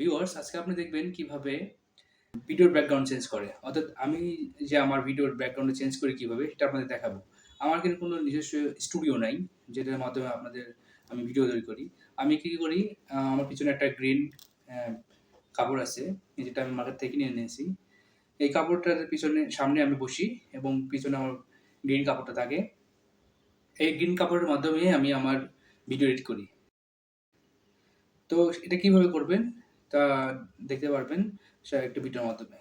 Viewers, আজকে আপনি দেখবেন কিভাবে ভিডিওর ব্যাকগ্রাউন্ড চেঞ্জ করে। অর্থাৎ আমি যে আমার ভিডিওর ব্যাকগ্রাউন্ড চেঞ্জ করি কিভাবে সেটা আপনাদের দেখাবো। আমার কিন্তু কোনো নিজস্ব স্টুডিও নাই যেটার মাধ্যমে আমি ভিডিও তৈরি করি। আমি কি করি, আমার পিছনে একটা গ্রিন অ্যা কাপড় আছে যেটা আমি মার্কেট থেকে কিনে এনেছি। এই কাপড়টার সামনে আমি বসি এবং পিছনে আমার গ্রিন কাপড়টা থাকে। এই গ্রিন কাপড়ের মাধ্যমে আমি আমার ভিডিও এডিট করি। তো এটা কিভাবে করবেন তা দেখতে পারবেন একটা ভিডিওর মাধ্যমে।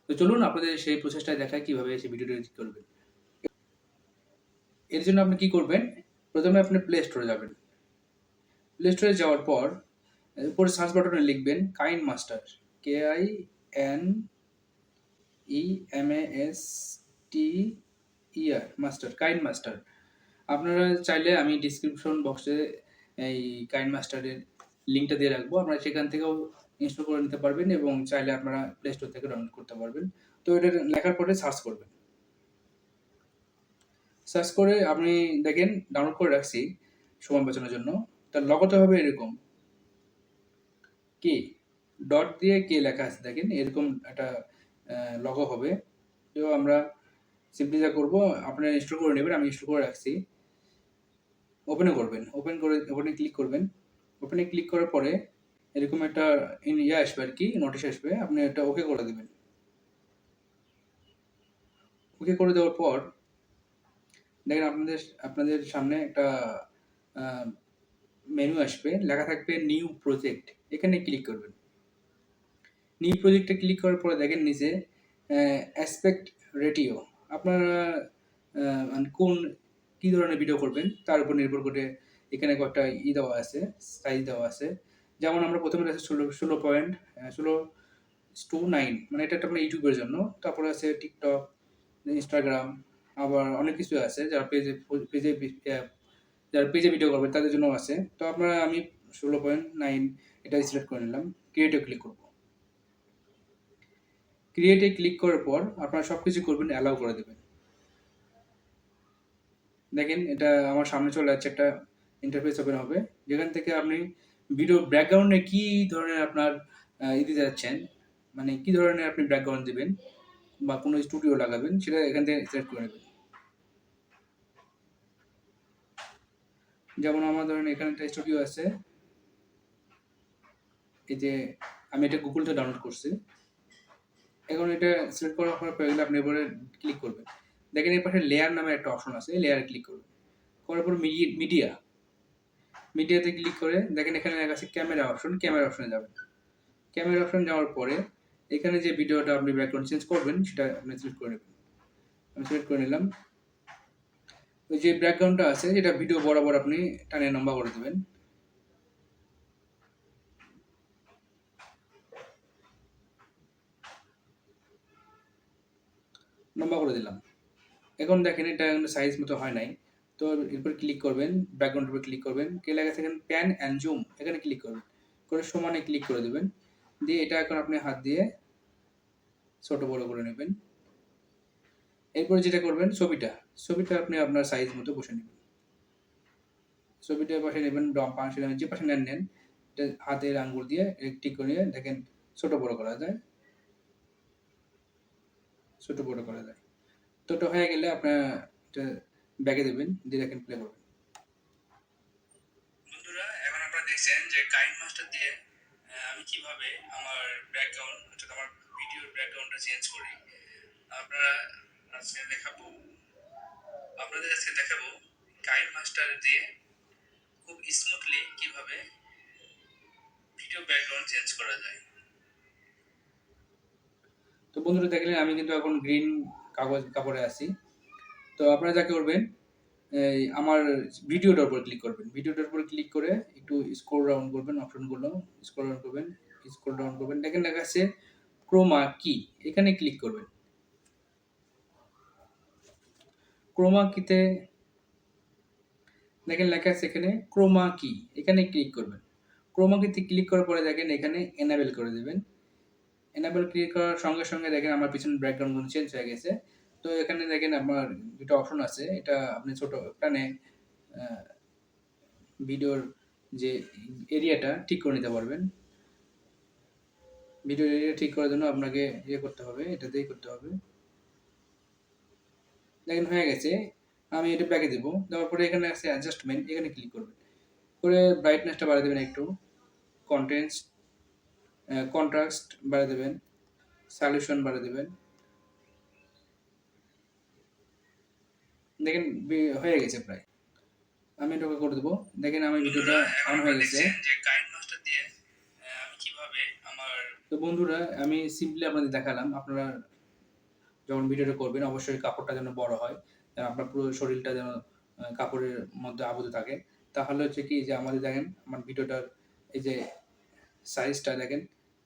তো চলুন আপনাদের সেই প্রসেসটা দেখাই কিভাবে সেই ভিডিওটা এডিট করবেন। এর জন্য আপনি কি করবেন? প্রথমে আপনি প্লে স্টোরে যাবেন। প্লে স্টোরে যাওয়ার পর উপরে সার্চ বাটনে লিখবেন KineMaster. KINEMASTER master, KineMaster. আপনারা চাইলে আমি ডেসক্রিপশন বক্সে এই কাইন মাস্টারের লিঙ্কটা দিয়ে রাখবো। আপনারা সেখান থেকেও ইনস্টল করে নিতে পারবেন এবং চাইলে আপনারা প্লে স্টোর থেকে ডাউনলোড করতে পারবেন। তো এটা লেখার পরে সার্চ করবেন। সার্চ করে আপনি দেখেন ডাউনলোড করে রাখছি সময় বাঁচানোর জন্য। তার লগোটা হবে এরকম কে ডট দিয়ে কে লেখা আছে, দেখেন এরকম একটা লগো হবে। তো আমরা সিম্পলি যা করবো, আপনারা ইনস্টল করে নেবেন। আমি ইনস্টল করে রাখছি। ওপেনে করবেন, ওপেনে ক্লিক করবেন। ওপেনে ক্লিক করার পরে এরকম একটা আসবে আর কি, নোটিশ আসবে। আপনি এটা ওকে করে দেবেন। ওকে করে দেওয়ার পর দেখেন আপনাদের সামনে একটা মেনু আসবে, লেখা থাকবে নিউ প্রজেক্ট। এখানে ক্লিক করবেন। নিউ প্রজেক্টে ক্লিক করার পরে দেখেন নিচে অ্যাসপেক্ট রেটিও। আপনারা কী ধরনের ভিডিও করবেন তার উপর নির্ভর করে এখানে কয়েকটা দেওয়া আছে, সাইজ দেওয়া আছে। যেমন আমরা প্রথমে আছে 16:9, মানে এটা আপনার ইউটিউবের জন্য। তারপরে আছে টিকটক, ইনস্টাগ্রাম, আবার অনেক কিছু আছে যারা পেজে যারা পেজে ভিডিও করবে তাদের জন্য আছে। তো আমি 16:9 এটা সিলেক্ট করে নিলাম। ক্রিয়েটে ক্লিক করব। ক্রিয়েটে ক্লিক করার পর আপনারা সবকিছু করবেন, অ্যালাউ করে দেবেন। দেখেন এটা আমার সামনে চলে যাচ্ছে, একটা ইন্টারফেস ওপেন হবে যেখান থেকে আপনি ভিডিও ব্যাকগ্রাউন্ডে কি ধরনের আপনার দিতে যাচ্ছেন, মানে কি ধরনের আপনি ব্যাকগ্রাউন্ড দিবেন বা কোনো স্টুডিও লাগাবেন সেটা এখান থেকে সিলেক্ট করে নেবেন। যেমন আমার ধরেন এখানে একটা স্টুডিও আছে, এই যে আমি এটা গুগল থেকে ডাউনলোড করছি। এখন এটা সিলেক্ট করার পর পেয়ে গেলে আপনি এবারে ক্লিক করবেন। দেখেন এর পাশে লেয়ার নামে একটা অপশন আছে, লেয়ারে ক্লিক করবেন। করার পর মিডিয়াতে ক্লিক করে দেখেন এখানে লেখা আছে ক্যামেরা অপশন। ক্যামেরা অপশনে যাবেন। ক্যামেরা অপশন যাওয়ার পরে এখানে যে ভিডিওটা আপনি ব্যাকগ্রাউন্ড চেঞ্জ করবেন সেটা আপনি সিলেক্ট করে নেবেন। আমি সিলেক্ট করে নিলাম। ওই যে ব্যাকগ্রাউন্ডটা আছে যেটা ভিডিও বরাবর আপনি টানে লম্বা করে দেবেন। লম্বা করে দিলাম। এখন দেখেন এটা সাইজ মতো হয় নাই। তো এরপর ক্লিক করবেন, ব্যাকগ্রাউন্ডের উপর ক্লিক করবেন। কে লেখা আছে এখানে প্যান অ্যান্ড জুম, এখানে ক্লিক করবেন। করে সমানে ক্লিক করে দেবেন। দিয়ে এটা এখন আপনি হাত দিয়ে ছোট বড় করে নেবেন। এরপর যেটা করবেন, ছবিটা আপনি আপনার সাইজ মতো বসে নেবেন। ছবিটা বসে নেবেন, বাম পাশে যে পাশে নেন এটা হাতের আঙ্গুল দিয়ে ঠিক করে দেখেন ছোট বড় করা যায়। ছোট বড় করা যায়। তো এটা হয়ে গেলে আপনার এটা ব্যাগে দেবেন, দিয়ে দেখেন প্লে করবেন। বন্ধুরা, এখন আপনারা দেখছেন যে কাইন মাস্টার দিয়ে আমি কিভাবে আমার ব্যাকগ্রাউন্ড অর্থাৎ আমার ভিডিওর ব্যাকগ্রাউন্ডটা চেঞ্জ করি। আপনারা আজকে দেখাবো আপনাদের আজকে দেখাবো কাইন মাস্টার দিয়ে খুব স্মুথলি কিভাবে ভিডিও ব্যাকগ্রাউন্ড চেঞ্জ করা যায়। তো বন্ধুরা দেখলেন আমি কিন্তু এখন গ্রিন কাপড়ে আছি। তো আপনারা যা করবেন, এই আমার ভিডিওটার উপর ক্লিক করবেন। ভিডিওটার উপর ক্লিক করে একটু স্ক্রল ডাউন করবেন, অপশনগুলো স্ক্রল ডাউন করবেন, স্ক্রল ডাউন করবেন। দেখেন লেখা আছে ক্রোমা কি, এখানে ক্লিক করবেন। ক্রোমা কিতে দেখেন লেখা আছে এখানে ক্রোমা কি, এখানে ক্লিক করবেন। ক্রোমা কিতে ক্লিক করার পরে দেখেন এখানে এনাবেল করে দেবেন। এনাবেল ক্লিক করার সঙ্গে সঙ্গে দেখেন আমার পিছনের ব্যাকগ্রাউন্ডগুলো চেঞ্জ হয়ে গেছে। তো এখানে দেখেন আমার দুটো অপশন আছে, এটা আপনি ছোট এখানে ভিডিওর যে এরিয়াটা ঠিক করে নিতে পারবেন। ভিডিও এডিটটা ঠিক করার জন্য আপনাকে করতে হবে, এটা দিয়েই করতে হবে। দেখেন হয়ে গেছে। আমি এটা ব্যাকে দিব। দেওয়ার পরে এখানে আছে অ্যাডজাস্টমেন্ট, এখানে ক্লিক করবেন। করে ব্রাইটনেসটা বাড়িয়ে দেবেন একটু। কনটেন্টস কন্ট্রাস্ট বাড়িয়ে দেবেন। সলিউশন বাড়িয়ে দেবেন। দেখেন হয়ে গেছে প্রায়। আমি এটা করে দেবো। দেখেন আমার ভিডিওটা অন হয়ে গেছে। যে কাইন মাস্টার দিয়ে আমি কিভাবে আমার তো বন্ধুরা আমি সিম্পলি আপনাদের দেখালাম। আপনারা যখন ভিডিওটা করবেন অবশ্যই কাপড়টা যেন বড় হয়। আপনার পুরো শরীরটা যেন কাপড়ের মধ্যে আবদ্ধ থাকে। তাহলে হচ্ছে কি যে আমাদের দেখেন আমার ভিডিওটার এই যে সাইজটা দেখেন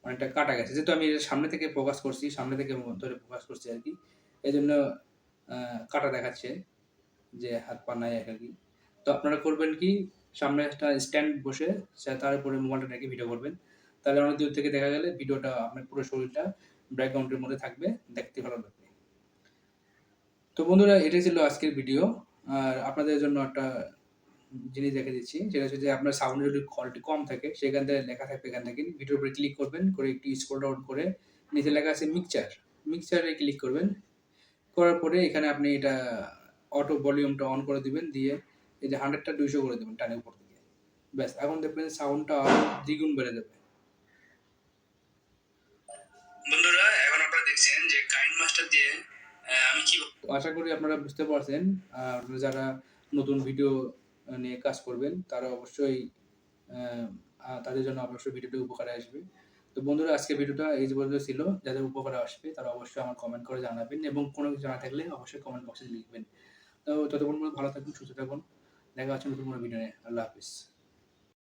অনেকটা কাটা গেছে। যেহেতু আমি এটা সামনে থেকে ফোকাস করছি, সামনে থেকে ধরে ফোকাস করছি আরকি। এজন্য কাটা দেখাচ্ছে যে হাত পা নাই আরকি। তো আপনারা করবেন কি সামনে একটা স্ট্যান্ড বসে তার উপরে মোবাইলটা রেখে ভিডিও করবেন। তাহলে অনেক দূর থেকে দেখা গেলে ভিডিওটা আপনার পুরো শরীরটা ব্যাকগ্রাউন্ডের মধ্যে থাকবে, দেখতে ভালো লাগবে। তো বন্ধুরা এটাই ছিল আজকের ভিডিও। আর আপনাদের জন্য একটা জিনিস দেখে দিচ্ছি। সেটা হচ্ছে যে আপনার সাউন্ডের যদি কোয়ালিটি কম থাকে সেখান থেকে লেখা থাকবে এখান থেকে ভিডিওর উপরে ক্লিক করবেন, করে একটু স্ক্রল ডাউন করে নিচে লেখা আছে মিক্সচার। মিক্সচারে ক্লিক করবেন। করার পরে এখানে আপনি এটা অটো ভলিউমটা অন করে দিবেন। দিয়ে এই যে 100 টা 200 করে দিবেন টানের উপর থেকে। ব্যাস এখন দেখবেন সাউন্ডটা আরো দ্বিগুণ বেড়ে যাবে। বন্ধুরা এখন আপনারা দেখছেন যে কাইন মাস্টার দিয়ে আমি কি আশা করি আপনারা বুঝতে পারছেন। আপনারা যারা নতুন ভিডিও নিয়ে কাজ করবেন তারা অবশ্যই তাদের জন্য অবশ্যই ভিডিওটি উপকারে আসবে। তো বন্ধুরা আজকের ভিডিওটা এই যে পর্যন্ত ছিল। যাদের উপকারে আসবে তারা অবশ্যই আমার কমেন্ট করে জানাবেন এবং কোনো কিছু জানা থাকলে অবশ্যই কমেন্ট বক্সে লিখবেন। তো ততক্ষণ পর্যন্ত ভালো থাকুন, সুস্থ থাকুন। দেখা হচ্ছে নতুন কোনো ভিডিও নিয়ে। আল্লাহ হাফেজ।